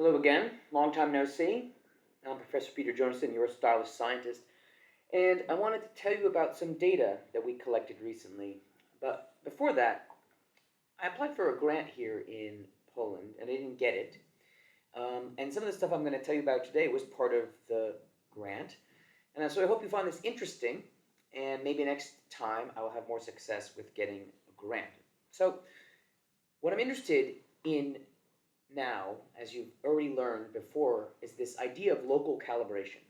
Hello again, long time no see. I'm Professor Peter Jonason, your stylish scientist, and I wanted to tell you about some data that we collected recently. But before that, I applied for a grant here in Poland and I didn't get it. And some of the stuff I'm going to tell you about today was part of the grant. And so I hope you find this interesting, and maybe next time I will have more success with getting a grant. So, what I'm interested in now, as you've already learned before, is this idea of local calibration.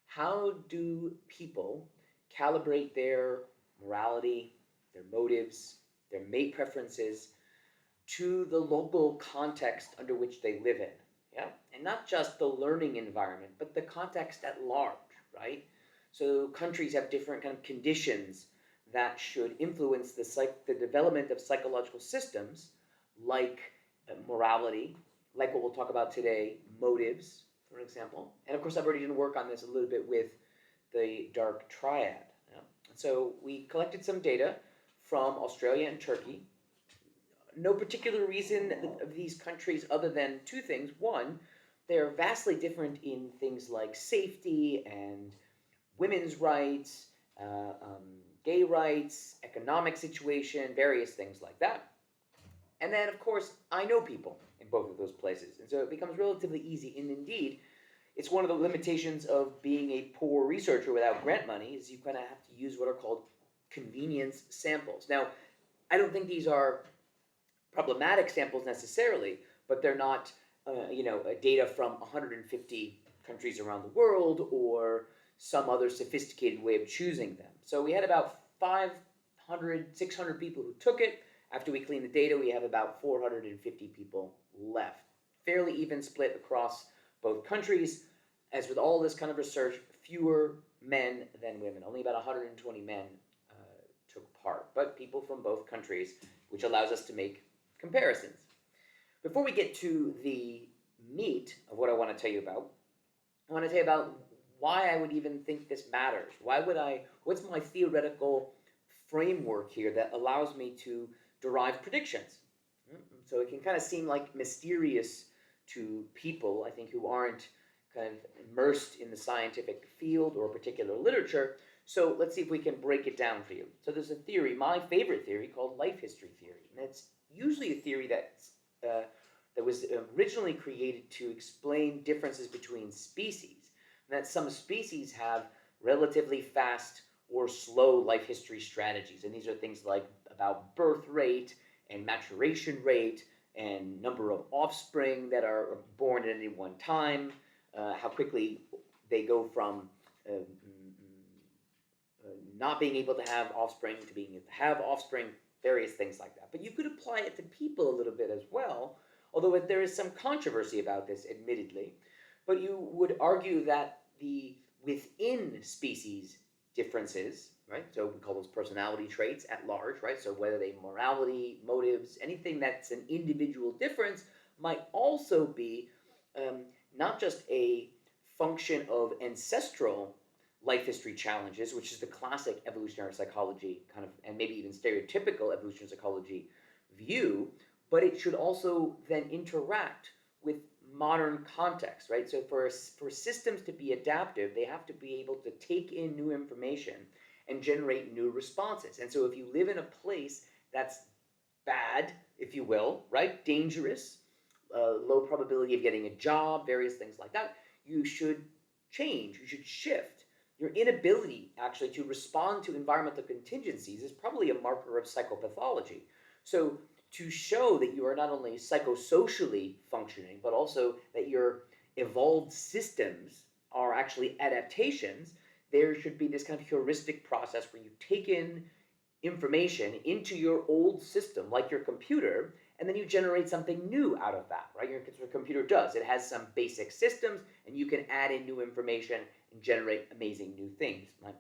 How do people calibrate their morality, their motives, their mate preferences to the local context under which they live in? Yeah, and not just the learning environment, but the context at large, right? So countries have different kind of conditions that should influence the development of psychological systems like morality, like what we'll talk about today, motives, for example. And of course, I've already done work on this a little bit with the dark triad. Yeah? So we collected some data from Australia and Turkey. No particular reason of these countries other than two things. One, they're vastly different in things like safety and women's rights, gay rights, economic situation, various things like that. And then, of course, I know people in both of those places. And so it becomes relatively easy. And indeed, it's one of the limitations of being a poor researcher without grant money is you kind of have to use what are called convenience samples. Now, I don't think these are problematic samples necessarily, but they're not, data from 150 countries around the world or some other sophisticated way of choosing them. So we had about 500, 600 people who took it. After we clean the data, we have about 450 people left. Fairly even split across both countries. As with all this kind of research, fewer men than women. Only about 120 men took part, but people from both countries, which allows us to make comparisons. Before we get to the meat of what I want to tell you about, I want to tell you about why I would even think this matters. What's my theoretical framework here that allows me to derive predictions? So it can kind of seem like mysterious to people, I think, who aren't kind of immersed in the scientific field or particular literature. So let's see if we can break it down for you. So there's a theory, my favorite theory, called life history theory. And it's usually a theory that was originally created to explain differences between species. And that some species have relatively fast or slow life history strategies. And these are things like about birth rate and maturation rate and number of offspring that are born at any one time, how quickly they go from not being able to have offspring to being able to have offspring, various things like that. But you could apply it to people a little bit as well, although there is some controversy about this, admittedly. But you would argue that the within species differences, right? So we call those personality traits at large, right? So whether they morality, motives, anything that's an individual difference might also be not just a function of ancestral life history challenges, which is the classic evolutionary psychology kind of, and maybe even stereotypical evolutionary psychology view, but it should also then interact with modern context, right? So for systems to be adaptive, they have to be able to take in new information and generate new responses. And so if you live in a place that's bad, if you will, right, dangerous, low probability of getting a job, various things like that, you should change, you should shift. Your inability actually to respond to environmental contingencies is probably a marker of psychopathology. So to show that you are not only psychosocially functioning, but also that your evolved systems are actually adaptations, there should be this kind of heuristic process where you take in information into your old system, like your computer, and then you generate something new out of that, right? Your computer does. It has some basic systems, and you can add in new information and generate amazing new things, like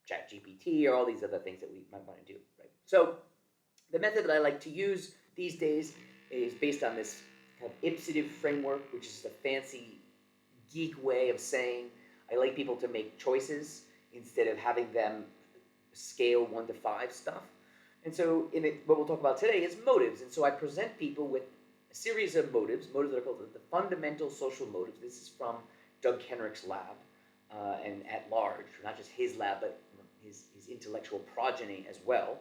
ChatGPT or all these other things that we might want to do, right? So the method that I like to use these days is based on this kind of ipsative framework, which is a fancy geek way of saying I like people to make choices instead of having them scale 1 to 5 stuff. And so what we'll talk about today is motives. And so I present people with series of motives that are called the fundamental social motives. This is from Doug Kenrick's lab, and at large, not just his lab, but his intellectual progeny as well.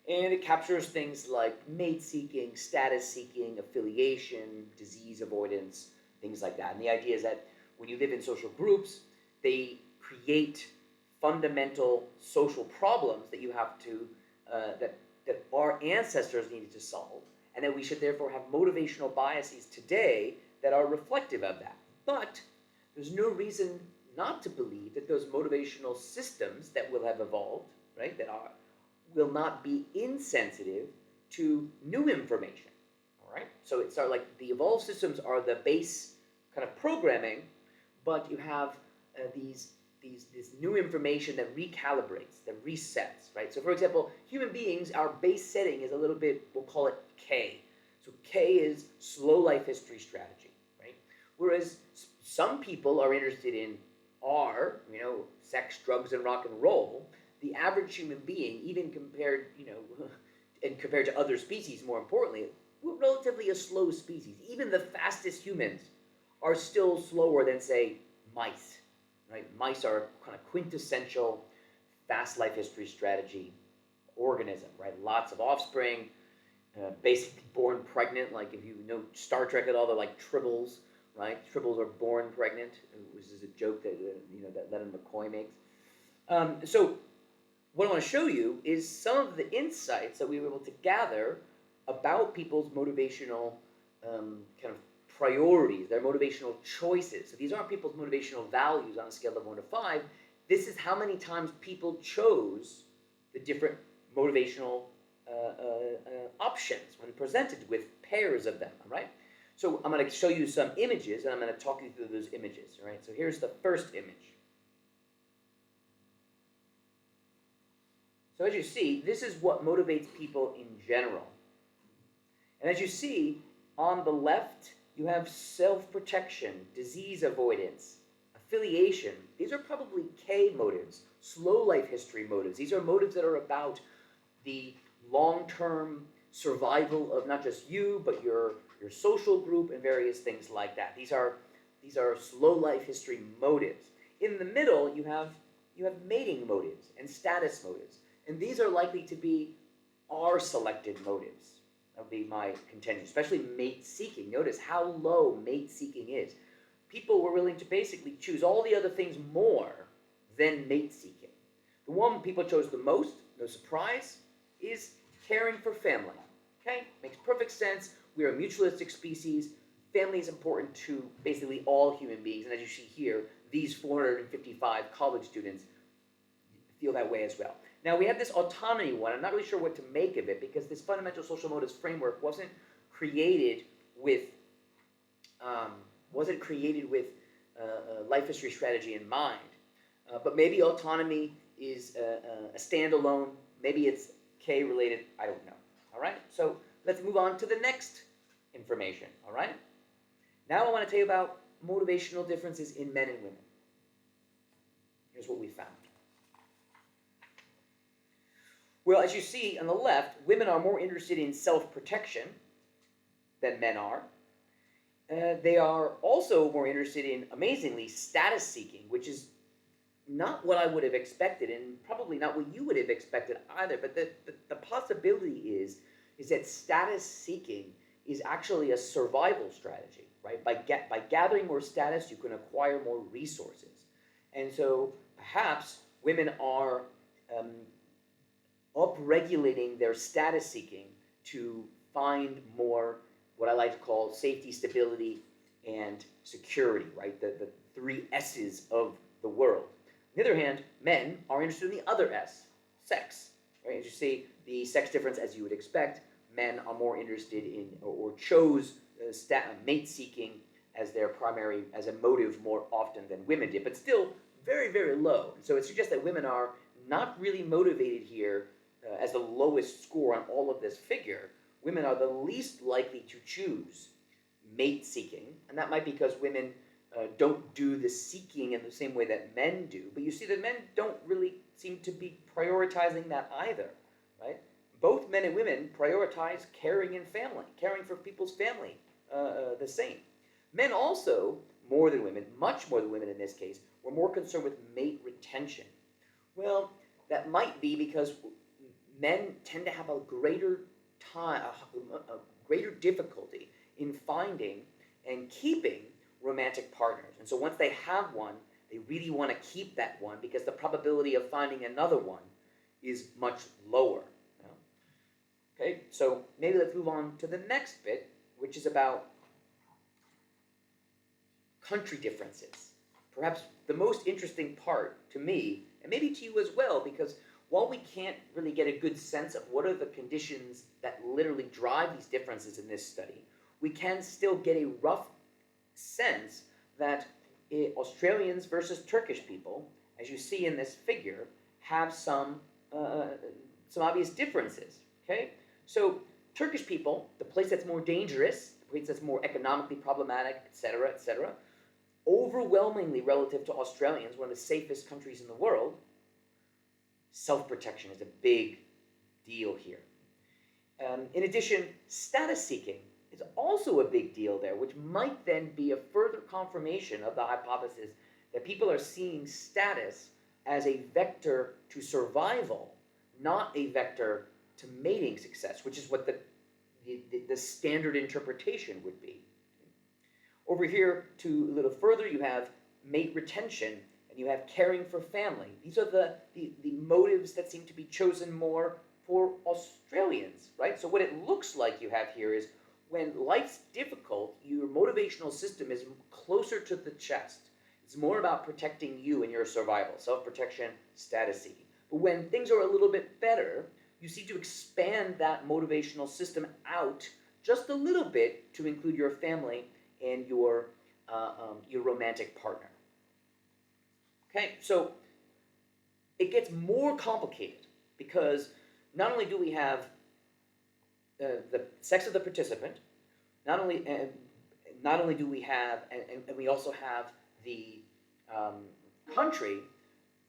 And it captures things like mate-seeking, status-seeking, affiliation, disease avoidance, things like that. And the idea is that when you live in social groups, they create fundamental social problems that you have to, that our ancestors needed to solve, and that we should therefore have motivational biases today that are reflective of that. But there's no reason not to believe that those motivational systems that will have evolved, right, will not be insensitive to new information. All right, so it's like the evolved systems are the base kind of programming, but you have this new information that recalibrates, that resets, right? So for example, human beings, our base setting is a little bit, we'll call it K. So K is slow life history strategy, right? Whereas some people are interested in R, sex, drugs, and rock and roll. The average human being, even compared, and compared to other species, more importantly, we're relatively a slow species. Even the fastest humans are still slower than, say, mice. Right? Mice are kind of quintessential fast life history strategy organism, right? Lots of offspring, basically born pregnant. Like if you know Star Trek at all, they're like tribbles, right? Tribbles are born pregnant, which is a joke that that Leonard McCoy makes. So what I want to show you is some of the insights that we were able to gather about people's motivational kind of priorities, their motivational choices. So these aren't people's motivational values on a scale of 1 to 5. This is how many times people chose the different motivational options when presented with pairs of them, all right? So I'm going to show you some images, and I'm going to talk you through those images, all right? So here's the first image. So as you see, this is what motivates people in general. And as you see, on the left, you have self-protection, disease avoidance, affiliation. These are probably K motives, slow life history motives. These are motives that are about the long-term survival of not just you, but your social group and various things like that. These are slow life history motives. In the middle, you have mating motives and status motives. And these are likely to be R-selected motives. That would be my contention, especially mate seeking. Notice how low mate seeking is. People were willing to basically choose all the other things more than mate seeking. The one people chose the most, no surprise, is caring for family. Okay? Makes perfect sense. We are a mutualistic species. Family is important to basically all human beings. And as you see here, these 455 college students feel that way as well. Now, we have this autonomy one. I'm not really sure what to make of it because this fundamental social motives framework wasn't created with life history strategy in mind. But maybe autonomy is a standalone. Maybe it's K-related. I don't know. All right? So let's move on to the next information. All right? Now I want to tell you about motivational differences in men and women. Here's what we found. Well, as you see on the left, women are more interested in self-protection than men are. They are also more interested in, amazingly, status-seeking, which is not what I would have expected, and probably not what you would have expected either. But the possibility is that status-seeking is actually a survival strategy, right? By gathering more status, you can acquire more resources. And so perhaps women are upregulating their status seeking to find more what I like to call safety, stability, and security, right? The 3 S's of the world. On the other hand, men are interested in the other S, sex, right? As you see, the sex difference, as you would expect, men are more interested in or chose mate seeking as their primary, as a motive more often than women did, but still very, very low. And so it suggests that women are not really motivated here as the lowest score on all of this figure. Women are the least likely to choose mate seeking, and that might be because women don't do the seeking in the same way that men do. But you see that men don't really seem to be prioritizing that either, right? Both men and women prioritize caring and family, caring for people's family the same. Men also, more than women, much more than women in this case, were more concerned with mate retention. Well, that might be because men tend to have a greater time, a greater difficulty in finding and keeping romantic partners. And so once they have one, they really want to keep that one because the probability of finding another one is much lower. Okay, so maybe let's move on to the next bit, which is about country differences. Perhaps the most interesting part to me, and maybe to you as well, because while we can't really get a good sense of what are the conditions that literally drive these differences in this study, we can still get a rough sense that Australians versus Turkish people, as you see in this figure, have some obvious differences. Okay, so Turkish people, the place that's more dangerous, the place that's more economically problematic, etc., overwhelmingly relative to Australians, one of the safest countries in the world, self-protection is a big deal here. In addition, status seeking is also a big deal there, which might then be a further confirmation of the hypothesis that people are seeing status as a vector to survival, not a vector to mating success, which is what the standard interpretation would be. Over here, a little further, you have mate retention, and you have caring for family. These are the motives that seem to be chosen more for Australians, right? So what it looks like you have here is when life's difficult, your motivational system is closer to the chest. It's more about protecting you and your survival, self-protection, status seeking. But when things are a little bit better, you seem to expand that motivational system out just a little bit to include your family and your romantic partner. Okay, so it gets more complicated because not only do we have the sex of the participant, not only do we have, and we also have the country,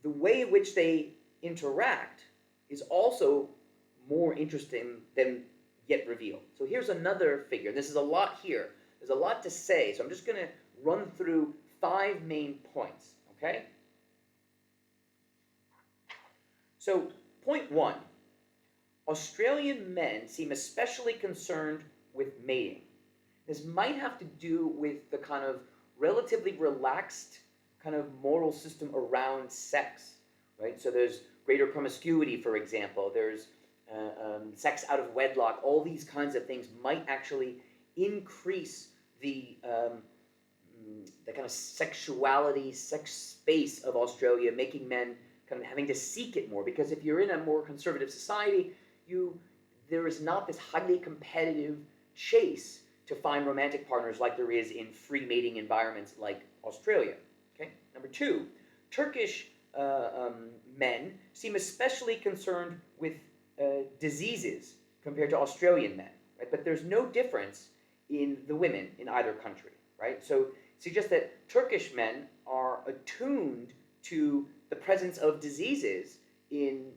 the way in which they interact is also more interesting than yet revealed. So here's another figure. This is a lot here. There's a lot to say, so I'm just going to run through 5 main points, okay? So, point 1, Australian men seem especially concerned with mating. This might have to do with the kind of relatively relaxed kind of moral system around sex, right? So there's greater promiscuity, for example. There's sex out of wedlock. All these kinds of things might actually increase the kind of sexuality, sex space of Australia, making men kind of having to seek it more. Because if you're in a more conservative society, there is not this highly competitive chase to find romantic partners like there is in free mating environments like Australia. Okay. Number 2, Turkish men seem especially concerned with diseases compared to Australian men, right? But there's no difference in the women in either country, right? So it suggests that Turkish men are attuned to the presence of diseases in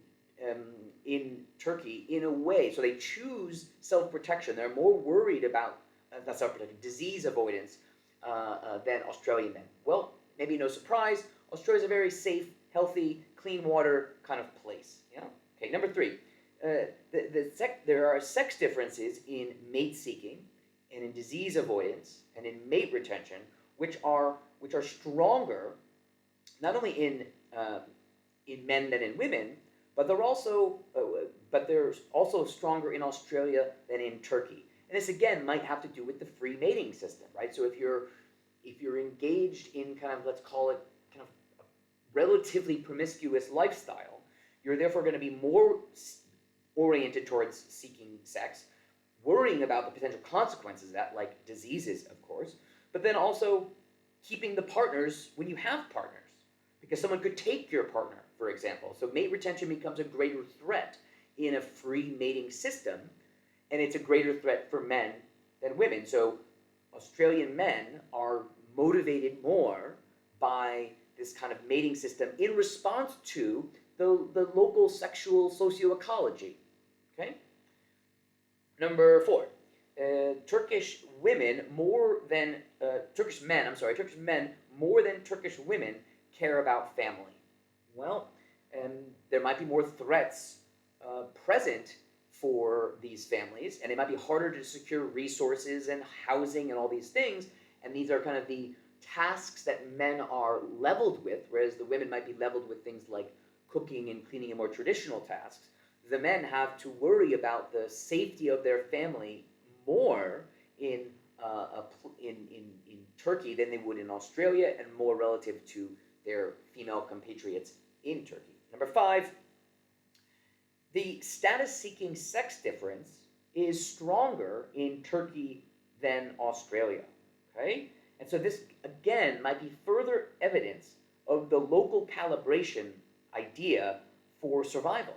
Turkey in a way. So they choose self-protection. They're more worried about not self-protection, disease avoidance than Australian men. Well, maybe no surprise, Australia's a very safe, healthy, clean water kind of place. Yeah. Okay. Number 3, there are sex differences in mate seeking and in disease avoidance and in mate retention, which are stronger, not only in men than in women, but they're also stronger in Australia than in Turkey. And this again might have to do with the free mating system, right? So if you're engaged in kind of, let's call it kind of a relatively promiscuous lifestyle, you're therefore going to be more oriented towards seeking sex, worrying about the potential consequences of that, like diseases, of course, but then also keeping the partners when you have partners, because someone could take your partner, for example. So mate retention becomes a greater threat in a free mating system, and it's a greater threat for men than women. So Australian men are motivated more by this kind of mating system in response to the local sexual socioecology. Okay? Number 4, Turkish women more than Turkish men. I'm sorry, Turkish men more than Turkish women care about family. Well, there might be more threats present for these families, and it might be harder to secure resources and housing and all these things. And these are kind of the tasks that men are leveled with, whereas the women might be leveled with things like cooking and cleaning and more traditional tasks. The men have to worry about the safety of their family more in in Turkey than they would in Australia, and more relative to their female compatriots in Turkey. Number 5, the status-seeking sex difference is stronger in Turkey than Australia. Okay, and so this again might be further evidence of the local calibration idea for survival.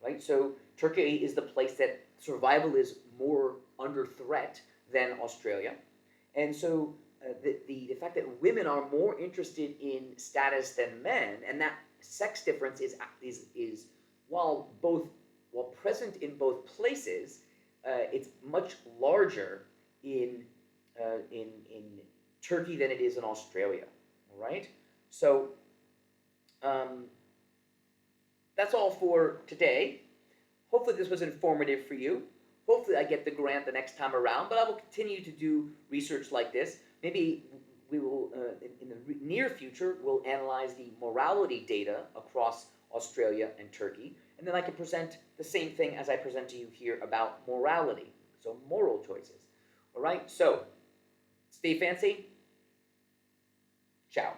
Right, so Turkey is the place that survival is more under threat than Australia, and so the fact that women are more interested in status than men, and that sex difference is while present in both places, it's much larger in Turkey than it is in Australia. All right, so that's all for today. Hopefully this was informative for you. Hopefully I get the grant the next time around, but I will continue to do research like this. Maybe we will, in the near future, we'll analyze the morality data across Australia and Turkey, and then I can present the same thing as I present to you here about morality, so moral choices. All right, so stay fancy. Ciao.